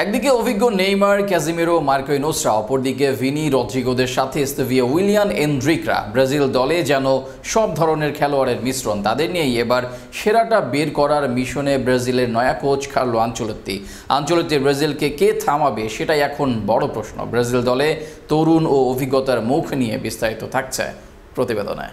একদিকে অভিজ্ঞ নেইমার, ক্যাজিমিরো, মার্কোইনোসরা, অপরদিকে ভিনি, রদ্রিগোদের সাথে এস্তেভিও উইলিয়ান, এনড্রিকরা ব্রাজিল দলে যেন সব ধরনের খেলোয়াড়ের মিশ্রণ। তাদের নিয়েই এবার সেরাটা বের করার মিশনে ব্রাজিলের নয়া কোচ কার্লো আনচেলত্তি ব্রাজিলকে কে থামাবে সেটাই এখন বড় প্রশ্ন। ব্রাজিল দলে তরুণ ও অভিজ্ঞতার মুখ নিয়ে বিস্তারিত থাকছে প্রতিবেদনে।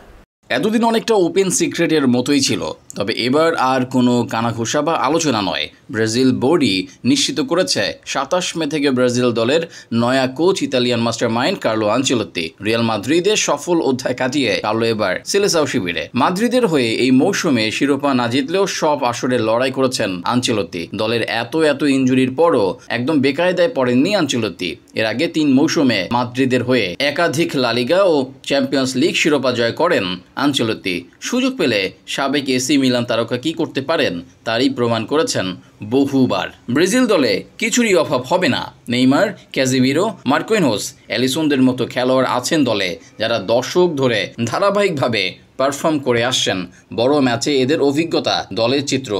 এতদিন অনেকটা ওপেন সিক্রেটের মতোই ছিল, তবে এবার আর কোনো কানাঘুষা বা আলোচনা নয়। ব্রাজিল বোর্ডই নিশ্চিত করেছে 27 মে থেকে ব্রাজিল দলের নয়া coach Italian master mind Carlo Ancelotti. Real মাদ্রিদের সফল অধ্যায় কাটিয়ে কার্লো এবার সেলেসাও শিবিরে। মাদ্রিদের হয়ে এই মৌসুমে শিরোপা না জিতলেও সব আসরে লড়াই করেছেন আনচেলত্তি। দলের এত ইনজুরির পরও একদম বেকায়দায় পড়েননি আনচেলত্তি। এর আগে 3 মৌসুমে মাদ্রিদের হয়ে একাধিক লা লিগা ও চ্যাম্পিয়ন্স লিগ শিরোপা জয় করেন আনচেলত্তি। সুযোগ পেলে সাবেক এসি মিলান তারকা কি করতে পারেন তারই প্রমাণ করেছেন বহুবার। ব্রাজিল দলে কিছুরই অভাব হবে না। নেইমার, ক্যাজিমিরো, মার্কোইনোস, এলিসনদের মতো খেলোয়াড় আছেন দলে, যারা দশক ধরে ধারাবাহিকভাবে পারফর্ম করে আসছেন। বড় ম্যাচে এদের অভিজ্ঞতা দলের চিত্র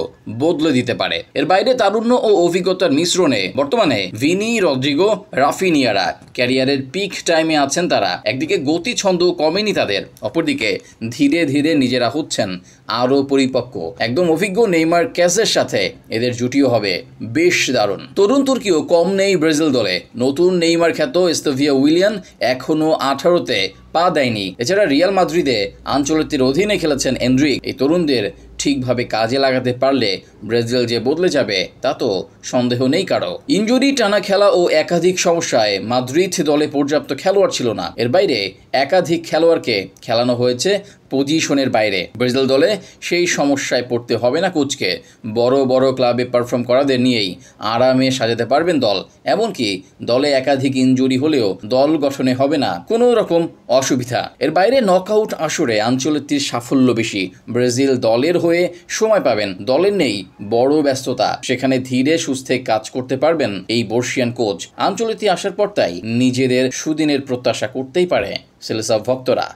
বদলে দিতে পারে। এর বাইরে তারুণ্য ও অভিজ্ঞতার মিশ্রণে বর্তমানে ভিনি, রদ্রিগো, রাফিনিয়ারা ক্যারিয়ারের পিক টাইমে আছেন তারা। একদিকে গতি ছন্দ কমেনি তাদের, অপরদিকে ধীরে ধীরে নিজেরা হচ্ছেন আরও পরিপক্ক। একদম অভিজ্ঞ নেইমার, ক্যাসের সাথে এদের জুটিও হবে বেশ দারুণ। তরুণ তুর্কিও কম নেই ব্রাজিল দলে। নতুন নেইমার খ্যাত এস্তেভিও উইলিয়ান এখনও 18-তে পা দেয়নি। এছাড়া রিয়াল মাদ্রিদে আনচেলত্তির অধীনে খেলেছেন এনড্রিক। এই তরুণদের ঠিকভাবে কাজে লাগাতে পারলে ব্রাজিল যে বদলে যাবে তা তো সন্দেহ নেই কারো। ইনজুরি, টানা খেলা ও একাধিক সমস্যায় মাদ্রিদ দলে পর্যাপ্ত খেলোয়াড় ছিল না। এর বাইরে একাধিক খেলোয়াড়কে খেলানো হয়েছে পজিশনের বাইরে। ব্রাজিল দলে সেই সমস্যায় পড়তে হবে না কোচকে। বড় ক্লাবে পারফর্ম করাদের নিয়েই আরামে সাজাতে পারবেন দল। এমনকি দলে একাধিক ইনজুরি হলেও দল গঠনে হবে না কোনো রকম অসুবিধা। এর বাইরে নকআউট আসরে আনচেলত্তির সাফল্য বেশি। ব্রাজিল দলের হয়ে সময় পাবেন, দলের নেই বড় ব্যস্ততা। সেখানে ধীরে সুস্থে কাজ করতে পারবেন এই বর্ষিয়ান কোচ। আনচেলত্তি আসার পর তাই নিজেদের সুদিনের প্রত্যাশা করতেই পারে সেলেসাও ভক্তরা।